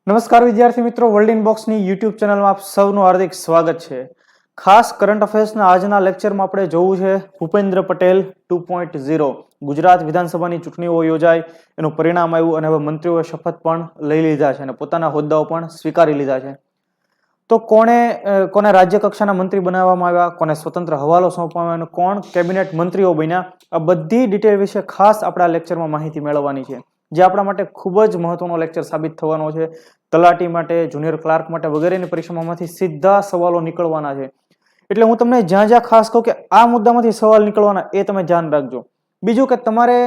નમસ્કાર વિદ્યાર્થી મિત્રો, વર્લ્ડ ઇનબોક્સની યુટ્યુબ ચેનલમાં આપ સૌનું હાર્દિક સ્વાગત છે. ખાસ કરંટ અફેર્સના આજના લેક્ચરમાં આપણે જોવું છે ભૂપેન્દ્ર પટેલ 2.0. ગુજરાત વિધાનસભાની ચૂંટણીઓ યોજાય, એનું પરિણામ આવ્યું અને હવે મંત્રીઓએ શપથ પણ લઈ લીધા છે અને પોતાના હોદ્દાઓ પણ સ્વીકારી લીધા છે. તો કોને રાજ્ય કક્ષાના મંત્રી બનાવવામાં આવ્યા, કોને સ્વતંત્ર હવાલો સોંપવામાં આવ્યો, કોણ કેબિનેટ મંત્રીઓ બન્યા, આ બધી ડિટેલ વિશે ખાસ આપણા લેક્ચરમાં માહિતી મેળવવાની છે, જે આપણા માટે ખૂબ જ મહત્વનો લેક્ચર સાબિત થવાનો છે. તલાટી માટે, જુનિયર ક્લાર્ક માટે વગેરેની પરીક્ષામાંથી સીધા સવાલો નીકળવાના છે. એટલે હું તમને જ્યાં જ્યાં ખાસ કહું કે આ મુદ્દામાંથી સવાલ નીકળવાના એ તમે ધ્યાન રાખજો. બીજું કે તમારે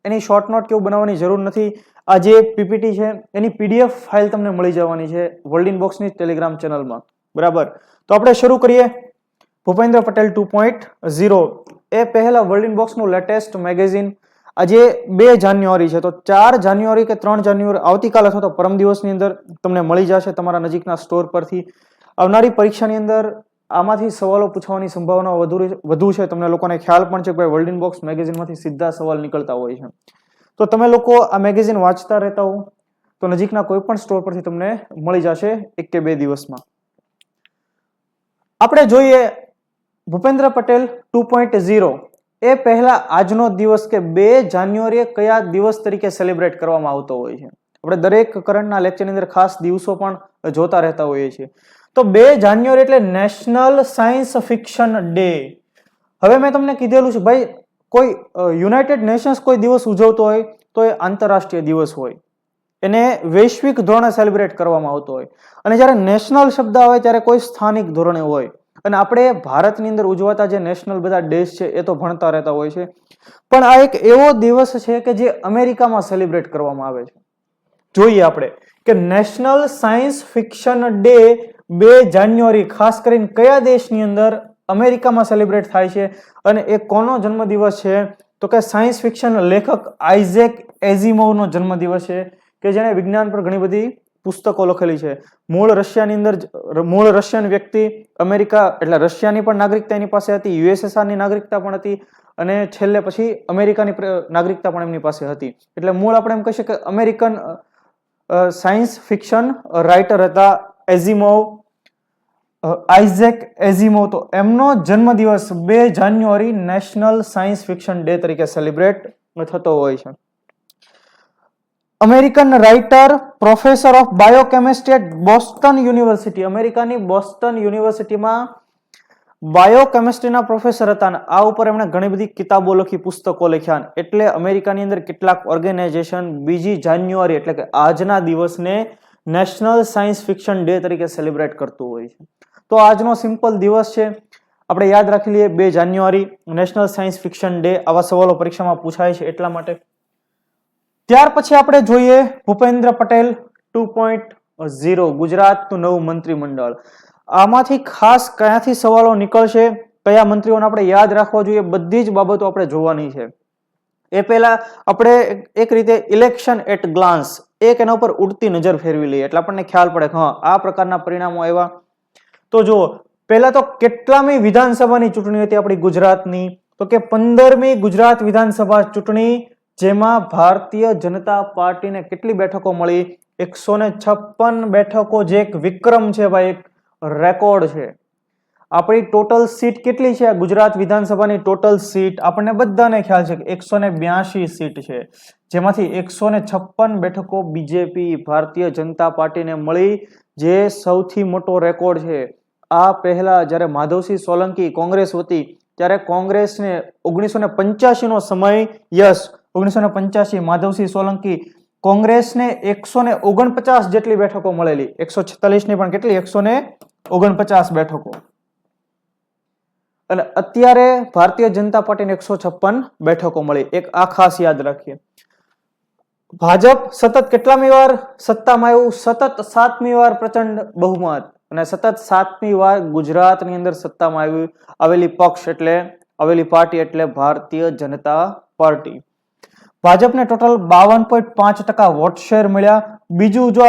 એની શોર્ટ નોટ કેવું બનાવવાની જરૂર નથી. આ જે પીપીટી છે એની પીડીએફ ફાઇલ તમને મળી જવાની છે વર્લ્ડ ઇનબોક્સની ટેલિગ્રામ ચેનલમાં. બરાબર, તો આપણે શરૂ કરીએ. ભૂપેન્દ્ર પટેલ 2.0. એ પહેલા વર્લ્ડ ઇનબોક્સનું લેટેસ્ટ મેગેઝિન આજે 2 જાન્યુઆરી છે, તો 4 જાન્યુઆરી કે 3 જાન્યુઆરી આવતીકાલ અથવા તો પરમ દિવસની અંદર તમને મળી જશે તમારા નજીકના સ્ટોર પરથી. આવનારી પરીક્ષાની અંદર આમાંથી સવાલો પૂછવાની સંભાવના વધુ છે. તમને લોકોને ખ્યાલ પણ છે કે વર્લ્ડ ઇનબોક્સ મેગેઝિનમાંથી સીધા સવાલ નીકળતા હોય છે. તો તમે લોકો આ મેગેઝિન વાંચતા રહેતા હો તો નજીકના કોઈ પણ સ્ટોર પરથી તમને મળી જશે 1 કે 2 દિવસમાં. આપણે જોઈએ ભૂપેન્દ્ર પટેલ 2.0. એ પહેલા આજનો દિવસ કે 2 જાન્યુઆરીએ કયા દિવસ તરીકે સેલિબ્રેટ કરવામાં આવતો હોય છે. આપણે દરેક કરંટના લેક્ચરની અંદર ખાસ દિવસો પણ જોતા રહેતા હોઈએ છીએ. તો 2 જાન્યુઆરી એટલે નેશનલ સાયન્સ ફિક્શન ડે. હવે મેં તમને કીધેલું છે ભાઈ, કોઈ યુનાઇટેડ નેશન્સ કોઈ દિવસ ઉજવતો હોય તો એ આંતરરાષ્ટ્રીય દિવસ હોય, એને વૈશ્વિક ધોરણે સેલિબ્રેટ કરવામાં આવતો હોય. અને જ્યારે નેશનલ શબ્દ આવે ત્યારે કોઈ સ્થાનિક ધોરણે હોય. અને આપણે ભારતની અંદર ઉજવાતા જે નેશનલ બધા ડેઝ છે એ તો ભણતા રહેતા હોય છે, પણ આ એક એવો દિવસ છે કે જે અમેરિકામાં સેલિબ્રેટ કરવામાં આવે છે. જોઈએ આપણે કે નેશનલ સાયન્સ ફિક્શન ડે 2 જાન્યુઆરી ખાસ કરીને કયા દેશની અંદર અમેરિકામાં સેલિબ્રેટ થાય છે અને એ કોનો જન્મદિવસ છે? તો કે સાયન્સ ફિક્શન લેખક આઇઝેક એઝિમોવનો જન્મદિવસ છે, કે જેણે વિજ્ઞાન પર ઘણી બધી પુસ્તકો લખેલી છે. મૂળ રશિયન વ્યક્તિ, અમેરિકા એટલે રશિયાની પણ નાગરિકતા એની પાસે હતી, યુએસએસઆર ની નાગરિકતા પણ હતી અને છેલ્લે પછી અમેરિકાની નાગરિકતા પણ એમની પાસે હતી. એટલે મૂળ આપણે એમ કહી શકીએ કે અમેરિકન સાયન્સ ફિક્શન રાઇટર હતા એઝિમોવ, આઇઝેક એઝિમોવ. તો એમનો જન્મદિવસ 2 જાન્યુઆરી નેશનલ સાયન્સ ફિક્શન ડે તરીકે સેલિબ્રેટ થતો હોય છે. American writer, professor of biochemistry at Boston University, અમેરિકાની બોસ્ટન યુનિવર્સિટીમાં બાયોકેમિસ્ટ્રીના પ્રોફેસર હતા અને આ ઉપર એમણે ઘણી બધી કિતાબો લખી, પુસ્તકો લખ્યા. એટલે અમેરિકાની અંદર કેટલાક ઓર્ગેનાઇઝેશન 2 જાન્યુઆરી એટલે કે આજના દિવસને નેશનલ સાયન્સ ફિક્શન ડે તરીકે સેલિબ્રેટ કરતું હોય છે. તો આજનો સિમ્પલ દિવસ છે, આપણે યાદ રાખી લઈએ 2 જાન્યુઆરી નેશનલ સાયન્સ ફિક્શન ડે. આવા સવાલો પરીક્ષામાં પૂછાય છે એટલા માટે. ત્યાર પછી આપણે જોઈએ ભૂપેન્દ્ર પટેલ 2.0, ગુજરાતનું નવું મંત્રીમંડળ. આમાંથી ખાસ કયાથી સવાલો નીકળશે, કયા મંત્રીઓને આપણે યાદ રાખવા જોઈએ, બધી જ બાબતો આપણે જોવાની છે. એ પહેલા આપણે એક રીતે ઇલેક્શન એટ ગ્લાન્સ એક એના ઉપર ઉડતી નજર ફેરવી લઈએ એટલે આપણને ખ્યાલ પડે કે હા આ પ્રકારના પરિણામો આવ્યા. તો જુઓ, પહેલા તો કેટલામી વિધાનસભાની ચૂંટણી હતી આપણી ગુજરાતની? તો કે 15મી ગુજરાત વિધાનસભા ચૂંટણી, જેમાં ભારતીય જનતા પાર્ટીને કેટલી બેઠકો મળી? 156 બેઠકો, જે એક વિક્રમ છે ભાઈ, એક રેકોર્ડ છે. આપણી ટોટલ સીટ કેટલી છે ગુજરાત વિધાનસભાની? ટોટલ સીટ આપણને બધાને ખ્યાલ છે કે 182 સીટ છે, જેમાંથી 156 બેઠકો બીજેપી ભારતીય જનતા પાર્ટીને મળી, જે સૌથી મોટો રેકોર્ડ છે. આ પહેલા જ્યારે માધવસિંહ સોલંકી કોંગ્રેસ હતી ત્યારે કોંગ્રેસને 1985 નો સમય, યસ 1985, માધવસિંહ સોલંકી, કોંગ્રેસને 149 જેટલી બેઠકો મળેલી, 146 ની પણ કેટલી? 149 બેઠકો. અને અત્યારે ભારતીય જનતા પાર્ટીને 156 બેઠકો મળી. એક આ ખાસ યાદ રાખીએ. ભાજપ સતત કેટલામી વાર સત્તામાં આવ્યું? સતત 7મી વાર પ્રચંડ બહુમત અને સતત 7મી વાર ગુજરાતની અંદર સત્તામાં આવેલી પક્ષ એટલે આવેલી પાર્ટી એટલે ભારતીય જનતા પાર્ટી. ભાજપને ટોટલ 52.5% વોટ શેર મળ્યા. બીજું જો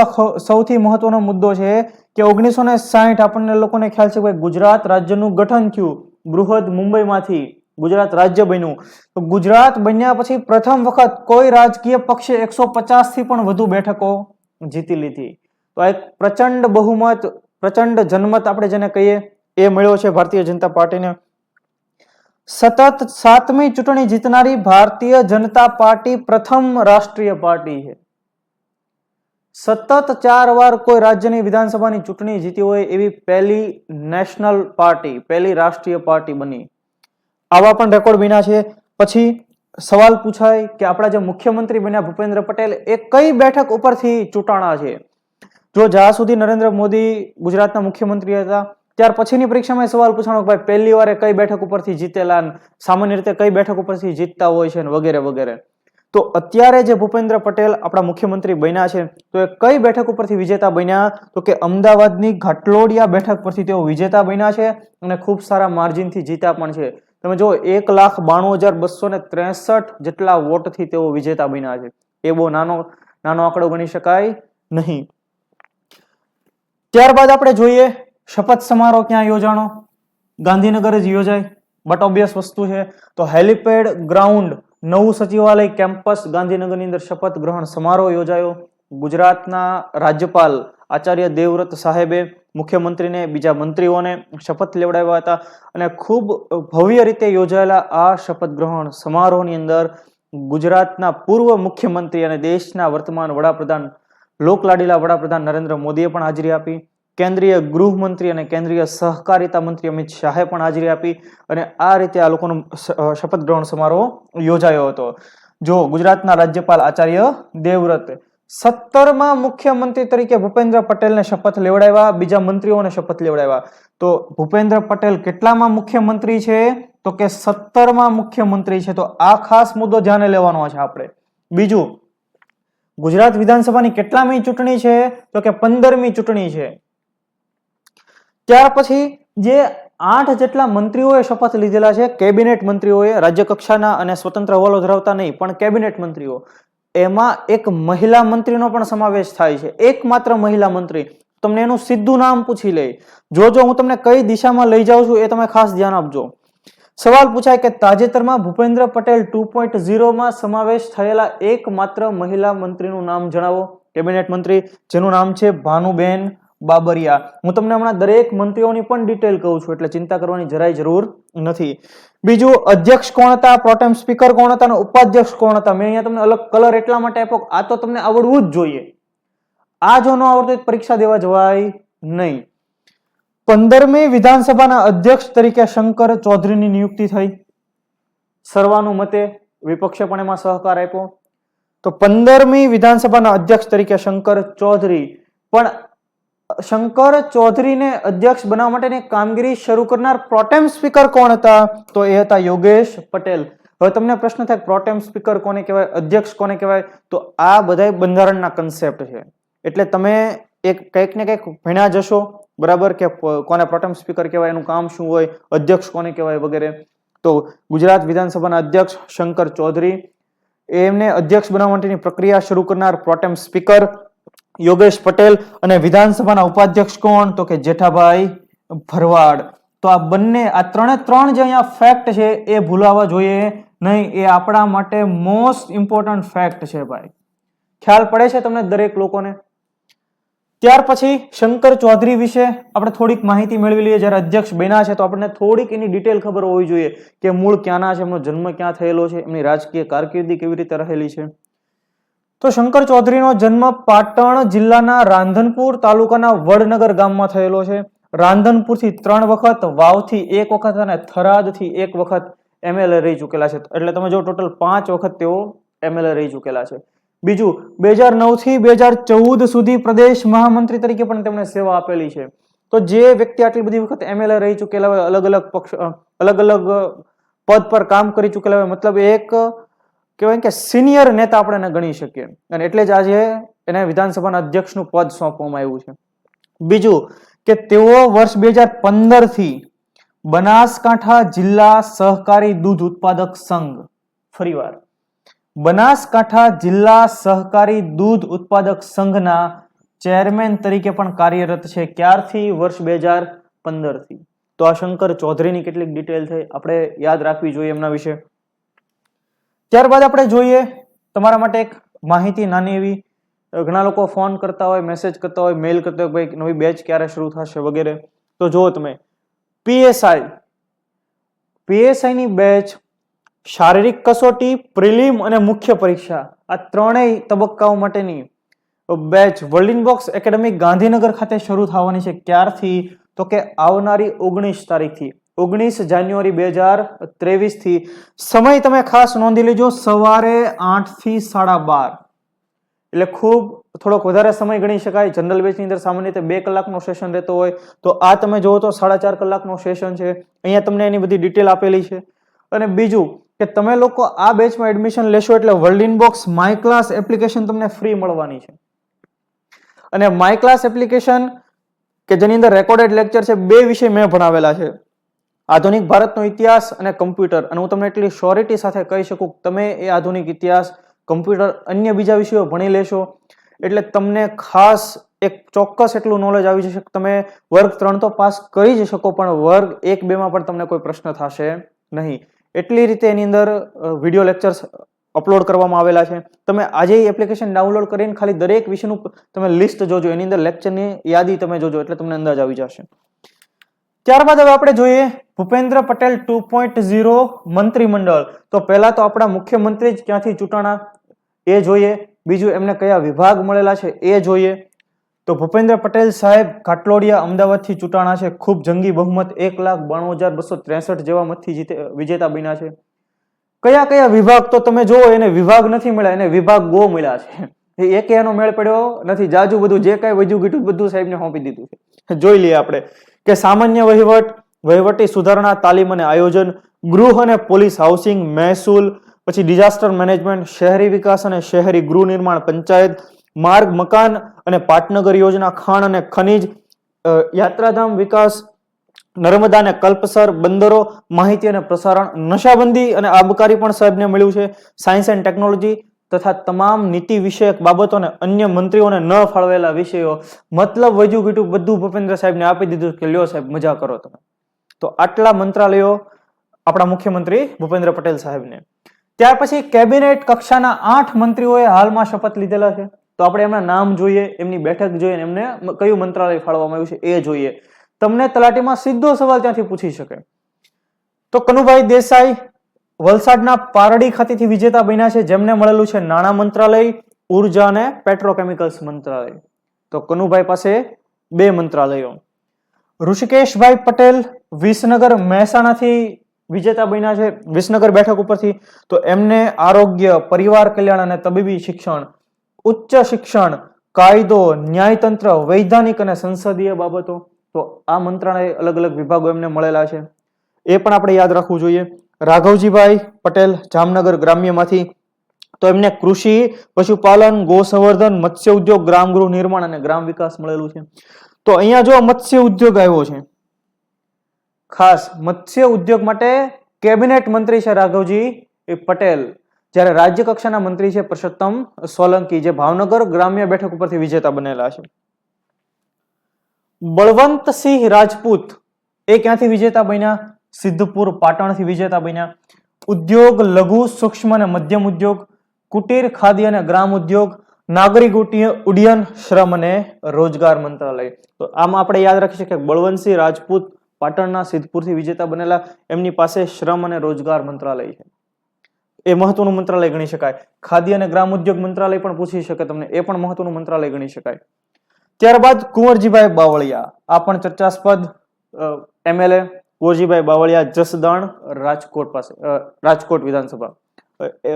સૌથી મહત્વનો મુદ્દો છે કે 1960 આપણને લોકોને ખ્યાલ છે કે ગુજરાત રાજ્યનું ગઠન થયું બૃહદ મુંબઈમાંથી, ગુજરાત રાજ્ય બન્યું. તો ગુજરાત બન્યા પછી પ્રથમ વખત કોઈ રાજકીય પક્ષે 150 થી પણ વધુ બેઠકો જીતી લીધી. તો આ એક પ્રચંડ બહુમત, પ્રચંડ જનમત આપણે જેને કહીએ એ મળ્યો છે ભારતીય જનતા પાર્ટીને. સતત 7મી ચૂંટણી જીતનારી ભારતીય જનતા પાર્ટી પ્રથમ રાષ્ટ્રીય પાર્ટી છે. સતત 4 વાર કોઈ રાજ્યની વિધાનસભાની ચૂંટણી જીતી હોય એવી પહેલી નેશનલ પાર્ટી, પહેલી રાષ્ટ્રીય પાર્ટી બની. આવા પણ રેકોર્ડ બન્યા છે. પછી સવાલ પૂછાય કે આપણા જે મુખ્યમંત્રી બન્યા ભૂપેન્દ્ર પટેલ એ કઈ બેઠક ઉપરથી ચૂંટાણા છે? જો જ્યાં સુધી નરેન્દ્ર મોદી ગુજરાતના મુખ્યમંત્રી હતા ત્યાર પછીની પરીક્ષામાં સવાલ પૂછાણો કે ભાઈ પહેલી વાર કઈ બેઠક ઉપરથી જીતેલા, સામાન્ય રીતે કઈ બેઠક ઉપરથી જીતતા હોય છે વગેરે વગેરે. તો અત્યારે જે ભૂપેન્દ્ર પટેલ આપણા મુખ્યમંત્રી બન્યા છે તો એ કઈ બેઠક ઉપરથી વિજેતા બન્યા? તો કે અમદાવાદની ઘાટલોડિયા બેઠક પરથી તેઓ વિજેતા બન્યા છે અને ખૂબ સારા માર્જિનથી જીત્યા પણ છે. તમે જો 1,92,263 જેટલા વોટથી તેઓ વિજેતા બન્યા છે. એ બહુ નાનો આંકડો ગણી શકાય નહીં. ત્યારબાદ આપણે જોઈએ શપથ સમારોહ ક્યાં યોજાણો? ગાંધીનગર જ યોજાય. બટ ઓબ્વિયસ વસ્તુ છે. તો હેલિપેડ ગ્રાઉન્ડ, નવું સચિવાલય કેમ્પસ ગાંધીનગરની અંદર શપથ ગ્રહણ સમારોહ યોજાયો. ગુજરાતના રાજ્યપાલ આચાર્ય દેવવ્રત સાહેબે મુખ્યમંત્રીને, બીજા મંત્રીઓને શપથ લેવડાવ્યા હતા અને ખૂબ ભવ્ય રીતે યોજાયેલા આ શપથ ગ્રહણ સમારોહની અંદર ગુજરાતના પૂર્વ મુખ્યમંત્રી અને દેશના વર્તમાન વડાપ્રધાન, લોકલાડીલા વડાપ્રધાન નરેન્દ્ર મોદીએ પણ હાજરી આપી. કેન્દ્રીય ગૃહમંત્રી અને કેન્દ્રીય સહકારિતા મંત્રી અમિત શાહે પણ હાજરી આપી અને આ રીતે આ લોકોનો શપથ ગ્રહણ સમારોહ યોજાયો હતો. જો ગુજરાતના રાજ્યપાલ આચાર્ય દેવવ્રતે 17મા મુખ્યમંત્રી તરીકે ભૂપેન્દ્ર પટેલને શપથ લેવડાવ્યા, બીજા મંત્રીઓને શપથ લેવડાવ્યા. તો ભૂપેન્દ્ર પટેલ કેટલામાં મુખ્યમંત્રી છે? તો કે 17મા મુખ્યમંત્રી છે. તો આ ખાસ મુદ્દો ધ્યાને લેવાનો છે આપણે. બીજું, ગુજરાત વિધાનસભાની કેટલામી ચૂંટણી છે? તો કે 15મી ચૂંટણી છે. ત્યાર પછી જે 8 જેટલા મંત્રીઓએ શપથ લીધેલા છે, કેબિનેટ મંત્રીઓએ, રાજ્ય કક્ષાના અને સ્વતંત્ર હવાલો ધરાવતા નહીં પણ કેબિનેટ મંત્રીઓ, એમાં એક મહિલા મંત્રીનો પણ સમાવેશ થાય છે. એકમાત્ર મહિલા મંત્રી. તમને એનું સીધું નામ પૂછી લે. જો હું તમને કઈ દિશામાં લઈ જાઉં છું એ તમે ખાસ ધ્યાન આપજો. સવાલ પૂછાય કે તાજેતરમાં ભૂપેન્દ્ર પટેલ 2.0માં સમાવેશ થયેલા એકમાત્ર મહિલા મંત્રીનું નામ જણાવો. કેબિનેટ મંત્રી જેનું નામ છે ભાનુબેન બાબરિયા. હું તમને હમણાં દરેક મંત્રીઓની પણ ડિટેલ કહું છું એટલે ચિંતા કરવાની જરાય જરૂર નથી. બીજું, અધ્યક્ષ કોણ હતા, પ્રોટેમ સ્પીકર કોણ હતા અને ઉપાધ્યક્ષ કોણ હતા? મેં અહીંયા તમને અલગ કલર એટલા માટે આપ્યો, આ તો તમને આવડવું જ જોઈએ. આ જો ન આવડતું પરીક્ષા દેવા જવાય નહીં. 15મી વિધાનસભાના અધ્યક્ષ તરીકે શંકર ચૌધરીની નિયુક્તિ થઈ. સર્વાનુમતે, વિપક્ષે પણ એમાં સહકાર આપ્યો. તો 15મી વિધાનસભાના અધ્યક્ષ તરીકે શંકર ચૌધરી. પણ શંકર ચૌધરીને અધ્યક્ષ બનાવવા માટેની કામગીરી શરૂ કરનાર પ્રોટેમ સ્પીકર કોણ હતા? તો એ હતા યોગેશ પટેલ. હવે તમને પ્રશ્ન થાય પ્રોટેમ સ્પીકર કોને કહેવાય, અધ્યક્ષ કોને કહેવાય? તો આ બધા બંધારણના કન્સેપ્ટ છે એટલે તમે એક કંઈક ને કંઈક ભણ્યા જશો, બરાબર, કે કોને પ્રોટેમ સ્પીકર કહેવાય, એનું કામ શું હોય, અધ્યક્ષ કોને કહેવાય વગેરે. તો ગુજરાત વિધાનસભાના અધ્યક્ષ શંકર ચૌધરી, એમને અધ્યક્ષ બનાવવા માટેની પ્રક્રિયા શરૂ કરનાર પ્રોટેમ સ્પીકર યોગેશ પટેલ અને વિધાનસભાના ઉપાધ્યક્ષ કોણ? તો કે જેઠાભાઈ ભરવાડ. તો આ બંને, આ ત્રણ જે અહીંયા ફેક્ટ છે એ ભૂલાવા જોઈએ નહીં. એ આપણા માટે મોસ્ટ ઇમ્પોર્ટન્ટ ફેક્ટ છે ભાઈ. ખ્યાલ પડે છે તમને દરેક લોકોને? ત્યાર પછી શંકર ચૌધરી વિશે આપણે થોડીક માહિતી મેળવી લઈએ. જ્યારે અધ્યક્ષ બન્યા છે તો આપણને થોડીક એની ડિટેલ ખબર હોવી જોઈએ કે મૂળ ક્યાંના છે, એમનો જન્મ ક્યાં થયેલો છે, એમની રાજકીય કારકિર્દી કેવી રીતે રહેલી છે. તો શંકર ચૌધરીનો જન્મ પાટણ જિલ્લાના રાંધનપુર તાલુકાના વડનગર ગામમાં થયેલો છે. રાંધનપુરથી 3 વખત, વાવથી 1 વખત અને થરાદથી 1 વખત એમએલએ રહી ચૂકેલા છે. એટલે તમે જો ટોટલ 5 વખત તેઓ એમએલએ રહી ચૂકેલા છે. બીજું, 2009 થી 2014 સુધી પ્રદેશ મહામંત્રી તરીકે પણ તેમણે સેવા આપેલી છે. તો જે વ્યક્તિ આટલી બધી વખત એમએલએ રહી ચૂકેલા હોય, અલગ અલગ પદ પર કામ કરી ચૂકેલા હોય, મતલબ એક કહેવાય કે સિનિયર નેતા આપણે એને ગણી શકીએ અને એટલે જ આજે એને વિધાનસભાના અધ્યક્ષનું પદ સોંપવામાં આવ્યું છે. બીજું કે તેઓ વર્ષ 2015 થી બનાસકાંઠા જિલ્લા સહકારી દૂધ ઉત્પાદક સંઘ, ફરીવાર બનાસકાંઠા જિલ્લા સહકારી દૂધ ઉત્પાદક સંઘના ચેરમેન તરીકે પણ કાર્યરત છે. ક્યારથી? વર્ષ 2015 થી. તો આ શંકર ચૌધરીની કેટલીક ડિટેલ થઈ, આપણે યાદ રાખવી જોઈએ એમના વિશે. ત્યારબાદ આપણે જોઈએ તમારા માટે એક માહિતી નાની એવી, ઘણા લોકો ફોન કરતા હોય, મેસેજ કરતા હોય, મેલ કરતા હોય, ભાઈ નવી બેચ ક્યારે શરૂ થશે વગેરે. તો જો તમે પીએસઆઈ ની બેચ શારીરિક કસોટી, પ્રિલિમ અને મુખ્ય પરીક્ષા આ ત્રણેય તબક્કાઓ માટેની batch world box academy Gandhinagar ખાતે શરૂ થવાની છે. ક્યારથી? તો કે આવનારી 19 તારીખથી, 19 જાન્યુઆરી 2023 થી. સમય તમે ખાસ નોંધી લેજો, સવારે 8 થી 12:30, એટલે ખૂબ થોડોક વધારે સમય ગણી શકાય. જનરલ બેચની અંદર સામાન્ય રીતે 2 કલાકનો સેશન રહેતો હોય, તો આ તમે જોવો તો 4.5 કલાકનો સેશન છે. અહીંયા તમને એની બધી ડિટેલ આપેલી છે. અને બીજું કે તમે લોકો આ બેચમાં એડમિશન લેશો એટલે world inbox my class application તમને ફ્રી મળવાની છે. અને માય ક્લાસ એપ્લિકેશન કે જેની અંદર રેકોર્ડેડ લેક્ચર છે, 2 વિષય મેં ભણાવેલા છે, આધુનિક ભારતનો ઇતિહાસ અને કમ્પ્યુટર. અને હું તમને એટલી શ્યોરિટી સાથે કહી શકું કે તમે એ આધુનિક ઇતિહાસ, કમ્પ્યુટર, અન્ય બીજા વિષયો ભણી લેશો એટલે તમને ખાસ એક ચોક્કસ એટલું નોલેજ આવી જશે કે તમે વર્ગ 3 તો પાસ કરી જ શકો, પણ વર્ગ 1-2 માં પણ તમને કોઈ પ્રશ્ન થશે નહીં. એટલી રીતે એની અંદર વિડીયો લેક્ચર્સ અપલોડ કરવામાં આવેલા છે. તમે આજે એપ્લિકેશન ડાઉનલોડ કરીને ખાલી દરેક વિષયનું તમે લિસ્ટ જોજો, એની અંદર લેક્ચરની યાદી તમે જોજો એટલે તમને અંદાજ આવી જશે. ત્યારબાદ હવે આપણે જોઈએ ભૂપેન્દ્ર પટેલ 2.0 મંત્રીમંડળ. તો પહેલા તો આપણા મુખ્યમંત્રી જ ક્યાંથી ચૂંટાણા એ જોઈએ, બીજું એમને કયા વિભાગ મળેલા છે એ જોઈએ. તો ભૂપેન્દ્ર પટેલ સાહેબ ઘાટલોડિયા અમદાવાદથી ચૂંટાણા છે. ખૂબ જંગી બહુમત 1,92,263 જેવા મતથી વિજેતા બન્યા છે. કયા કયા વિભાગ? તો તમે જુઓ, એને વિભાગ નથી મળ્યા, એને વિભાગ ગો મળ્યા છે. એક એનો મેળ પડ્યો નથી. જાજુ બધું જે કઈ વધ્યું ગીટું બધું સાહેબને સોંપી દીધું છે. જોઈ લઈએ આપણે કે સામાન્ય વહીવટ, વહીવટી સુધારણા, તાલીમ અને આયોજન, ગૃહ અને પોલીસ, હાઉસિંગ, મહેસૂલ, પછી ડિઝાસ્ટર મેનેજમેન્ટ, શહેરી વિકાસ અને શહેરી ગૃહ નિર્માણ, પંચાયત, માર્ગ, મકાન અને પાટનગર યોજના, ખાણ અને ખનીજ, યાત્રાધામ વિકાસ, નર્મદા અને કલ્પસર, બંદરો, માહિતી અને પ્રસારણ, નશાબંધી અને આબકારી પણ સાહેબને મળ્યું છે, સાયન્સ એન્ડ ટેકનોલોજી તથા તમામ નીતિ વિષયક બાબતો અને અન્ય મંત્રીઓને ન ફાળવેલા વિષયો. મતલબ વજુ ગીટું બધું ભૂપેન્દ્ર સાહેબને આપી દીધું કે લ્યો સાહેબ મજા કરો તમે. તો આટલા મંત્રાલયો આપણા મુખ્યમંત્રી ભૂપેન્દ્ર પટેલ સાહેબને. ત્યાર પછી કેબિનેટ કક્ષાના 8 મંત્રીઓએ હાલમાં શપથ લીધેલા છે. તો આપણે એમના નામ જોઈએ, એમની બેઠક જોઈએ, એમને કયું મંત્રાલય ફાળવવામાં આવ્યું છે એ જોઈએ. તમને તલાટીમાં સીધો સવાલ ત્યાંથી પૂછી શકે. તો કનુભાઈ દેસાઈ વલસાડના પારડી ખાતેથી વિજેતા બન્યા છે, જેમને મળેલું છે નાણાં મંત્રાલય, ઉર્જા અને પેટ્રોકેમિકલ્સ મંત્રાલય. તો કનુભાઈ પાસે 2 મંત્રાલયો. ઋષિકેશભાઈ પટેલ વિસનગર મહેસાણાથી વિજેતા બન્યા છે, વિસનગર બેઠક ઉપરથી. તો એમને આરોગ્ય, પરિવાર કલ્યાણ અને તબીબી શિક્ષણ, ઉચ્ચ શિક્ષણ, કાયદો, ન્યાયતંત્ર, વૈધાનિક અને સંસદીય બાબતો. તો આ મંત્રાલય અલગ અલગ વિભાગો એમને મળેલા છે, એ પણ આપણે યાદ રાખવું જોઈએ. રાઘવજીભાઈ પટેલ જામનગર ગ્રામ્યમાંથી. તો એમને કૃષિ, પશુપાલન, ગોસંવર્ધન, મત્સ્ય ઉદ્યોગ, ગ્રામ ગૃહ નિર્માણ અને ગ્રામ વિકાસ મળેલું છે. તો અહીંયા જો મત્સ્ય ઉદ્યોગ આવ્યો છે, ખાસ મત્સ્ય ઉદ્યોગ માટે કેબિનેટ મંત્રી છે રાઘવજી પટેલ, જ્યારે રાજ્ય કક્ષાના મંત્રી છે પરસોત્તમ સોલંકી, જે ભાવનગર ગ્રામ્ય બેઠક ઉપરથી વિજેતા બનેલા છે. બળવંતસિંહ રાજપૂત એ ક્યાંથી વિજેતા બન્યા? સિદ્ધપુર પાટણથી વિજેતા બન્યા. ઉદ્યોગ, લઘુ, સૂક્ષ્મ અને મધ્યમ ઉદ્યોગ, કુટીર, ખાદી અને ગ્રામ ઉદ્યોગ, નાગરિક ઉડ્ડયન, શ્રમ અને રોજગાર મંત્રાલય. તો આમાં આપણે યાદ રાખી શકીએ બળવંતસિંહ રાજપૂત પાટણના સિદ્ધપુરથી વિજેતા બનેલા, એમની પાસે શ્રમ અને રોજગાર મંત્રાલય છે, એ મહત્વનું મંત્રાલય ગણી શકાય. ખાદી અને ગ્રામ ઉદ્યોગ મંત્રાલય પણ પૂછી શકે તમને, એ પણ મહત્વનું મંત્રાલય ગણી શકાય. ત્યારબાદ કુંવરજીભાઈ બાવળિયા, આ પણ ચર્ચાસ્પદ MLA કુંવરજીભાઈ બાવળિયા, જસદણ રાજકોટ પાસે, રાજકોટ વિધાનસભા,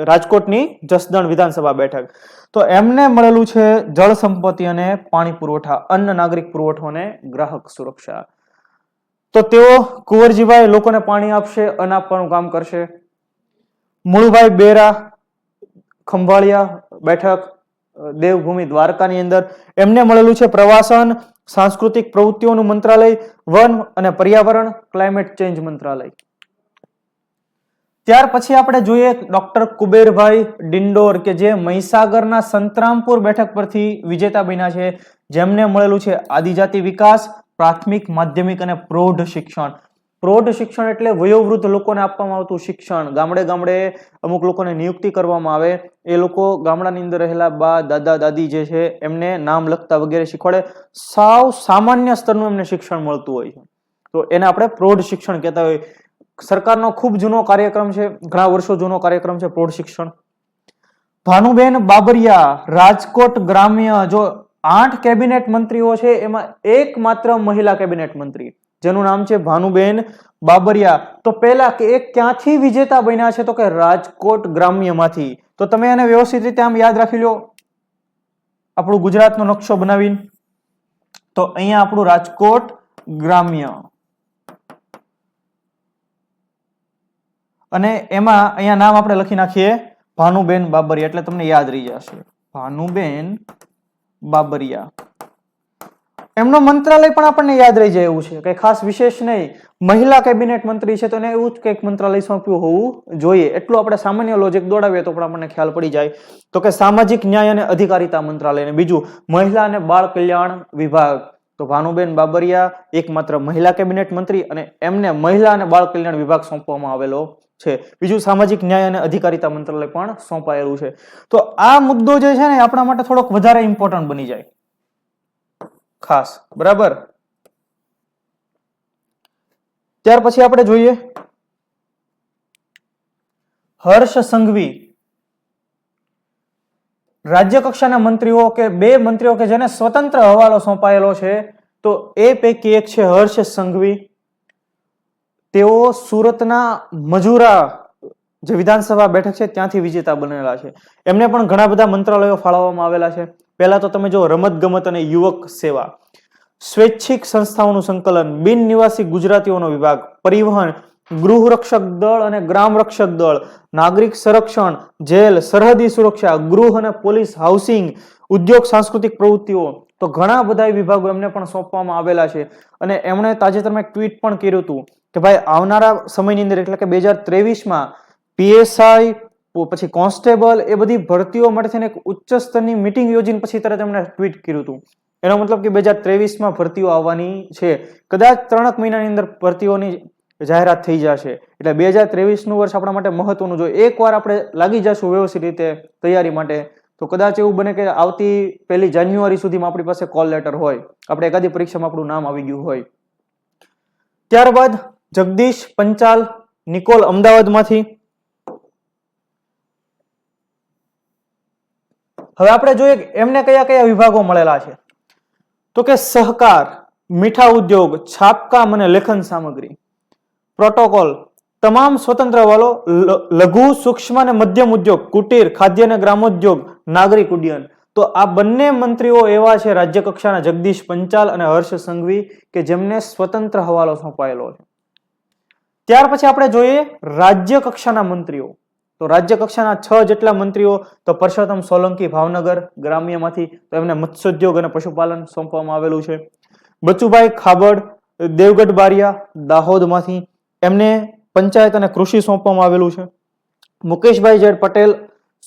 રાજકોટની જસદણ વિધાનસભા બેઠક. તો એમને મળેલું છે જળ સંપત્તિ અને પાણી પુરવઠા, અન્ન નાગરિક પુરવઠો અને ગ્રાહક સુરક્ષા. તો તેઓ કુંવરજીભાઈ લોકોને પાણી આપશે, અન્ન આપવાનું કામ કરશે. મુળુભાઈ બેરા ખંભાળિયા બેઠક, દેવભૂમિ દ્વારકાની અંદર, એમને મળેલું છે પ્રવાસન, સાંસ્કૃતિક પ્રવૃત્તિઓનું મંત્રાલય, વન અને પર્યાવરણ, ક્લાઇમેટ ચેન્જ મંત્રાલય. ત્યાર પછી આપણે જોઈએ ડોક્ટર કુબેરભાઈ ડિંડોર, કે જે મહીસાગરના સંતરામપુર બેઠક પરથી વિજેતા બન્યા છે, જેમને મળેલું છે આદિજાતિ વિકાસ, પ્રાથમિક, માધ્યમિક અને પ્રૌઢ શિક્ષણ. પ્રૌઢ શિક્ષણ એટલે વયોવૃદ્ધ લોકોને આપવામાં આવતું શિક્ષણ. ગામડે ગામડે અમુક લોકોને નિયુક્તિ કરવામાં આવે, એ લોકો ગામડાની અંદર રહેલા બા દાદા દાદી જે છે એમને નામ લખતા વગેરે શીખવાડે. સાવ સામાન્ય સ્તરનું એમને શિક્ષણ મળતું હોય છે, તો એને આપણે પ્રૌઢ શિક્ષણ કહેતા હોય. સરકારનો ખૂબ જૂનો કાર્યક્રમ છે, ઘણા વર્ષો જૂનો કાર્યક્રમ છે પ્રૌઢ શિક્ષણ. ભાનુબેન બાબરિયા, રાજકોટ ગ્રામ્ય. જો 8 કેબિનેટ મંત્રીઓ છે એમાં એકમાત્ર મહિલા કેબિનેટ મંત્રી જેનું નામ છે ભાનુબેન બાબરિયા. તો પહેલા કે એ ક્યાંથી વિજેતા બન્યા છે, તો કે રાજકોટ ગ્રામ્યમાંથી. તો તમે એને વ્યવસ્થિત રીતે આમ યાદ રાખી લો, આપણું ગુજરાતનો નકશો બનાવીને. તો અહીંયા આપણું રાજકોટ ગ્રામ્ય, અને એમાં અહીંયા નામ આપણે લખી નાખીએ ભાનુબેન બાબરિયા, એટલે તમને યાદ રહી જશે ભાનુબેન બાબરિયા. એમનો મંત્રાલય પણ આપણને યાદ રહી જાય એવું છે, કઈ ખાસ વિશેષ નહીં. મહિલા કેબિનેટ મંત્રી છે તો એને એવું જ કંઈક મંત્રાલય સોંપ્યું હોવું જોઈએ. એટલું આપણે સામાન્ય લોજિક દોડાવીએ તો પણ આપણને ખ્યાલ પડી જાય. તો કે સામાજિક ન્યાય અને અધિકારિતા મંત્રાલય, અને બીજું મહિલા અને બાળ કલ્યાણ વિભાગ. તો ભાનુબેન બાબરિયા એકમાત્ર મહિલા કેબિનેટ મંત્રી, અને એમને મહિલા અને બાળ કલ્યાણ વિભાગ સોંપવામાં આવેલો છે. બીજું સામાજિક ન્યાય અને અધિકારિતા મંત્રાલય પણ સોંપાયેલું છે. તો આ મુદ્દો જે છે ને આપણા માટે થોડોક વધારે ઇમ્પોર્ટન્ટ બની જાય ખાસ, બરાબર. ત્યાર પછી આપણે જોઈએ હર્ષ સંઘવી. રાજ્ય કક્ષાના મંત્રીઓ કે 2 મંત્રીઓ કે જેને સ્વતંત્ર હવાલો સોંપાયેલો છે, તો એ પૈકી એક છે હર્ષ સંઘવી. તેઓ સુરતના મજુરા જે વિધાનસભા બેઠક છે ત્યાંથી વિજેતા બનેલા છે. એમને પણ ઘણા બધા મંત્રાલયો ફાળવવામાં આવેલા છે. પહેલા તો તમે જો રમત ગમત અને યુવક સેવા, સ્વૈચ્છિક સંસ્થાઓનું સંકલન, બિન નિવાસી ગુજરાતીઓનો વિભાગ, પરિવહન, ગૃહ રક્ષક દળ અને ગ્રામ રક્ષક દળ, નાગરિક સંરક્ષણ, જેલ, સરહદી સુરક્ષા, ગૃહ અને પોલીસ, હાઉસિંગ, ઉદ્યોગ, સાંસ્કૃતિક પ્રવૃત્તિઓ. તો ઘણા બધા વિભાગો એમને પણ સોંપવામાં આવેલા છે. અને એમણે તાજેતરમાં એક ટ્વીટ પણ કર્યું હતું કે ભાઈ આવનારા સમયની અંદર એટલે કે 2023માં પીએસઆઈ પછી કોન્સ્ટેબલ એ બધી ભરતીઓ માટે થઈને એક ઉચ્ચ સ્તરની મીટિંગ યોજીને પછી તરત એમણે ટ્વીટ કર્યું હતું. એનો મતલબ કે 2023માં ભરતીઓ આવવાની છે. કદાચ 3 મહિનાની અંદર ભરતીઓની જાહેરાત થઈ જશે. એટલે 2023નું વર્ષ આપણા માટે મહત્વનું જોઈએ. એકવાર આપણે લાગી જશું વ્યવસ્થિત રીતે તૈયારી માટે, તો કદાચ એવું બને કે આવતી 1 જાન્યુઆરી સુધીમાં આપણી પાસે કોલ લેટર હોય, આપણે એકાદી પરીક્ષામાં આપણું નામ આવી ગયું હોય. ત્યારબાદ જગદીશ પંચાલ, નિકોલ અમદાવાદમાંથી. હવે આપણે જોઈએ એમને કયા કયા વિભાગો મળેલા છે. તો કે સહકાર, મીઠા ઉદ્યોગ, છાપકામ અને લેખન સામગ્રી, પ્રોટોકોલ, તમામ સ્વતંત્ર હવાલો, લઘુ સૂક્ષ્મ અને મધ્યમ ઉદ્યોગ, કુટીર, ખાદ્ય અને ગ્રામોદ્યોગ, નાગરિક ઉડ્ડયન. તો આ બંને મંત્રીઓ એવા છે રાજ્ય કક્ષાના, જગદીશ પંચાલ અને હર્ષ સંઘવી, કે જેમને સ્વતંત્ર હવાલો સોંપાયેલો છે. ત્યાર પછી આપણે જોઈએ રાજ્ય કક્ષાના મંત્રીઓ. તો રાજ્ય કક્ષાના 6 જેટલા મંત્રીઓ. તો પરસોત્તમ સોલંકી ભાવનગર ગ્રામ્યમાંથી, તો એમને મત્સ્યોદ્યોગ અને પશુપાલન સોંપવામાં આવેલું છે. બચુભાઈ ખાબડ દેવગઢ બારિયા દાહોદમાંથી, એમને પંચાયત અને કૃષિ સોંપવામાં આવેલું છે. મુકેશભાઈ જેડ પટેલ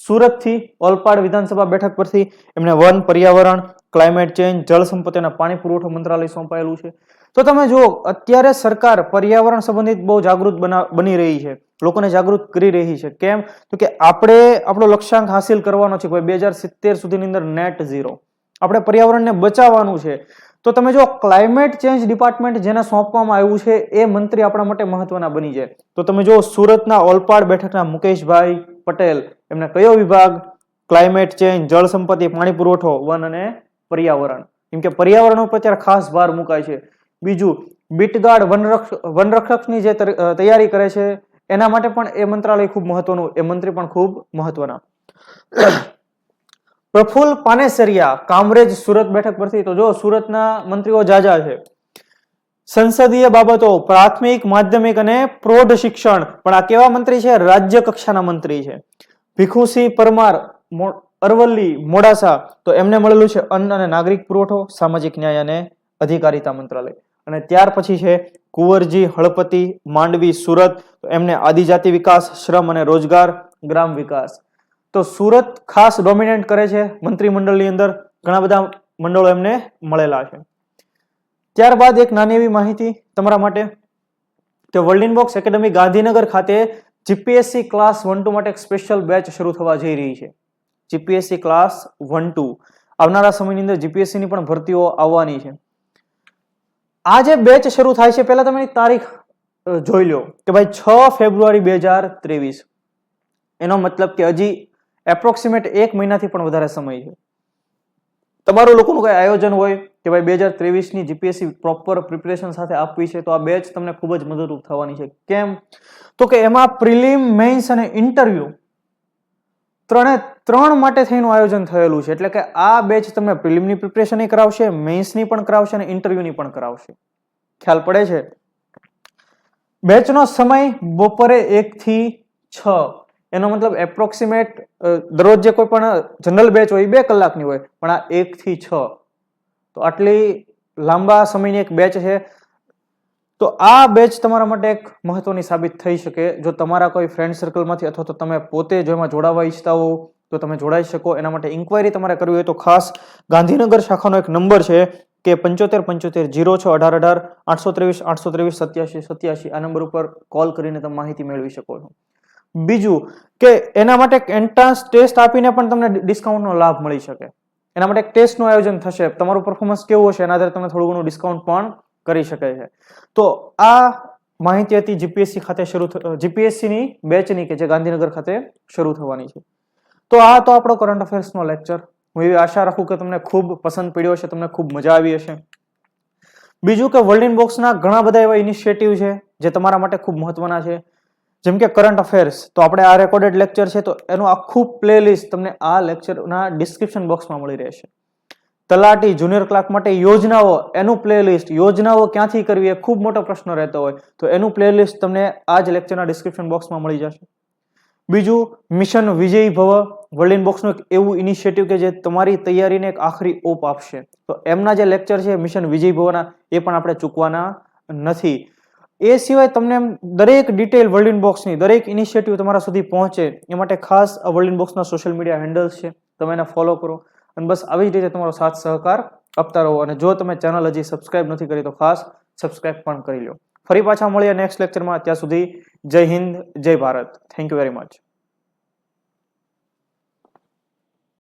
સુરતથી ઓલપાડ વિધાનસભા બેઠક પરથી, એમને વન, પર્યાવરણ, ક્લાઇમેટ ચેન્જ, જળ સંપત્તિ અને પાણી પુરવઠો મંત્રાલય સોંપાયેલું છે. તો તમે જુઓ અત્યારે સરકાર પર્યાવરણ સંબંધિત બહુ જાગૃત બની રહી છે, લોકોને જાગૃત કરી રહી છે. કેમ? તો કે આપણે આપણો લક્ષ્યાંક હાસિલ કરવાનો છે 2070 સુધીની અંદર નેટ ઝીરો. આપણે પર્યાવરણને બચાવવાનું છે. તો તમે જો ક્લાઇમેટ ચેન્જ ડિપાર્ટમેન્ટ જેને સોંપવામાં આવ્યું છે એ મંત્રી આપણા માટે મહત્વના બની જાય. તો તમે જો સુરતના ઓલપાડ બેઠકના મુકેશભાઈ પટેલ, એમને કયો વિભાગ? ક્લાઇમેટ ચેન્જ, જળ સંપત્તિ, પાણી પુરવઠો, વન અને પર્યાવરણ. કેમ કે પર્યાવરણ ઉપર અત્યારે ખાસ ભાર મુકાય છે. બીજું બીટગાર્ડ વનરક્ષકની જે તૈયારી કરે છે એના માટે પણ એ મંત્રાલય ખૂબ મહત્વનું, એ મંત્રી પણ ખૂબ મહત્વના. પ્રફુલ્લ પાનેસરિયા કામરેજ સુરત બેઠક પરથી. તો જો સુરતના મંત્રીઓ જાજા છે. સંસદીય બાબતો, પ્રાથમિક, માધ્યમિક અને પ્રૌઢ શિક્ષણ. પણ આ કેવા મંત્રી છે? રાજ્ય કક્ષાના મંત્રી છે. ભીખુસિંહ પરમાર અરવલ્લી મોડાસા, તો એમને મળેલું છે અન્ન અને નાગરિક પુરવઠો, સામાજિક ન્યાય અને અધિકારિતા મંત્રાલય. અને ત્યાર પછી છે કુંવરજી હળપતિ માંડવી સુરત, તો એમને આદિજાતિ વિકાસ, શ્રમ અને રોજગાર, ગ્રામ વિકાસ. તો સુરત ખાસ ડોમિનેટ કરે છે મંત્રીમંડળની અંદર, ઘણા બધા મંડળો એમને મળેલા છે. ત્યારબાદ એક નાની એવી માહિતી તમારા માટે. કે વર્લ્ડ ઇનબોક્સ એકેડમી ગાંધીનગર ખાતે જીપીએસસી ક્લાસ 1-2 માટે એક સ્પેશિયલ બેચ શરૂ થવા જઈ રહી છે. જીપીએસસી ક્લાસ 1-2 આવનારા સમયની અંદર જીપીએસસી ની પણ ભરતીઓ આવવાની છે. આ જે બેચ શરૂ થાય છે, પહેલા તમે એની તારીખ જોઈ લો કે ભાઈ 6 ફેબ્રુઆરી 2023. એનો મતલબ કે હજી એપ્રોક્સિમેટ 1 મહિનાથી પણ વધારે સમય છે. તમારું લોકોનું કઈ આયોજન હોય કે ભાઈ 2023 ની જીપીએસસી પ્રોપર પ્રિપરેશન સાથે આપવી છે, તો આ બેચ તમને ખૂબ જ મદદરૂપ થવાની છે. કેમ? તો કે એમાં પ્રિલિમ, મેઇન્સ અને ઇન્ટરવ્યુ ત્રણ માટે થઈને આયોજન થયેલું છે. એટલે કે આ બેચ તમને પ્રિલિમની પ્રિપરેશન કરાવશે, મેઇન્સની પણ કરાવશે અને ઇન્ટરવ્યુની પણ કરાવશે. ખ્યાલ પડે છે? બેચનો સમય બપોરે 1 થી 6. એનો મતલબ એપ્રોક્સિમેટ દરરોજ જે કોઈ પણ જનરલ બેચ હોય 2 કલાકની હોય, પણ આ 1 થી 6, તો આટલી લાંબા સમયની એક બેચ છે. તો આ બેચ તમારા માટે એક મહત્વની સાબિત થઈ શકે. જો તમારા કોઈ ફ્રેન્ડ સર્કલમાંથી અથવા તો તમે પોતે જો એમાં જોડાવા ઈચ્છતા હો તો તમે જોડાઈ શકો. એના માટે ઇન્ક્વાયરી તમારે કરવી હોય તો ખાસ ગાંધીનગર શાખાનો એક નંબર છે કે 7575 06 18 18 823 823 87 આ નંબર ઉપર કોલ કરીને તમે માહિતી મેળવી શકો છો. બીજું કે એના માટે એન્ટ્રાન્સ ટેસ્ટ આપીને પણ તમને ડિસ્કાઉન્ટનો લાભ મળી શકે. એના માટે એક ટેસ્ટનું આયોજન થશે. તમારું પરફોર્મન્સ કેવું હશે એના આધારે તમને થોડું ઘણું ડિસ્કાઉન્ટ પણ કરી શકાય છે. તો આ માહિતી હતી જીપીએસસી ની બેચની કે જે ગાંધીનગર ખાતે શરૂ થવાની છે. તો આ તો આપણો કરંટ અફેર્સનો લેક્ચર. હું એવી આશા રાખું કે તમને ખૂબ પસંદ પડ્યો હશે, તમને ખૂબ મજા આવી હશે. બીજું કે વર્લ્ડ ઇનબોક્સના ઘણા બધા એવા ઇનિશિયેટિવ છે જે તમારા માટે ખૂબ મહત્વના છે. જેમ કે કરંટ અફેર્સ, તો આપણે આ રેકોર્ડેડ લેક્ચર છે તો એનું આખું પ્લેલિસ્ટ તમને આ લેક્ચરના ડિસ્ક્રિપ્શન બોક્સમાં મળી રહેશે. તલાટી, જુનિયર ક્લાર્ક માટે યોજનાઓ, એનું પ્લેલિસ્ટ, યોજનાઓ ક્યાંથી કરવી એ ખૂબ મોટો પ્રશ્ન રહેતો હોય તો એનું પ્લેલિસ્ટ તમને આ જ લેક્ચરના ડિસ્ક્રિપ્શન બોક્સમાં મળી જશે. બીજું, મિશન વિજયી ભવ, વર્લ્ડ ઇનબોક્સનું એક એવું ઇનિશિયેટિવ કે જે તમારી તૈયારીને એક આખરી ઓપ આપશે. તો એમના જે લેક્ચર છે મિશન વિજયી ભવના, એ પણ આપણે ચૂકવાના નથી. એ સિવાય તમને દરેક ડિટેલ વર્લ્ડ ઇનબોક્સની, દરેક ઇનિશિયેટિવ તમારા સુધી પહોંચે એ માટે ખાસ આ વર્લ્ડ ઇનબોક્સના સોશિયલ મીડિયા હેન્ડલ્સ છે, તમે એને ફોલો કરો અને બસ આવી જ રીતે તમારો સાથ સહકાર આપતા રહો. અને જો તમે ચેનલ હજી સબસ્ક્રાઇબ નથી કરી તો ખાસ સબસ્ક્રાઇબ પણ કરી લો. ફરી પાછા મળીએ નેક્સ્ટ લેક્ચરમાં. ત્યાં સુધી જય હિન્દ, જય Bharat. Thank you very much.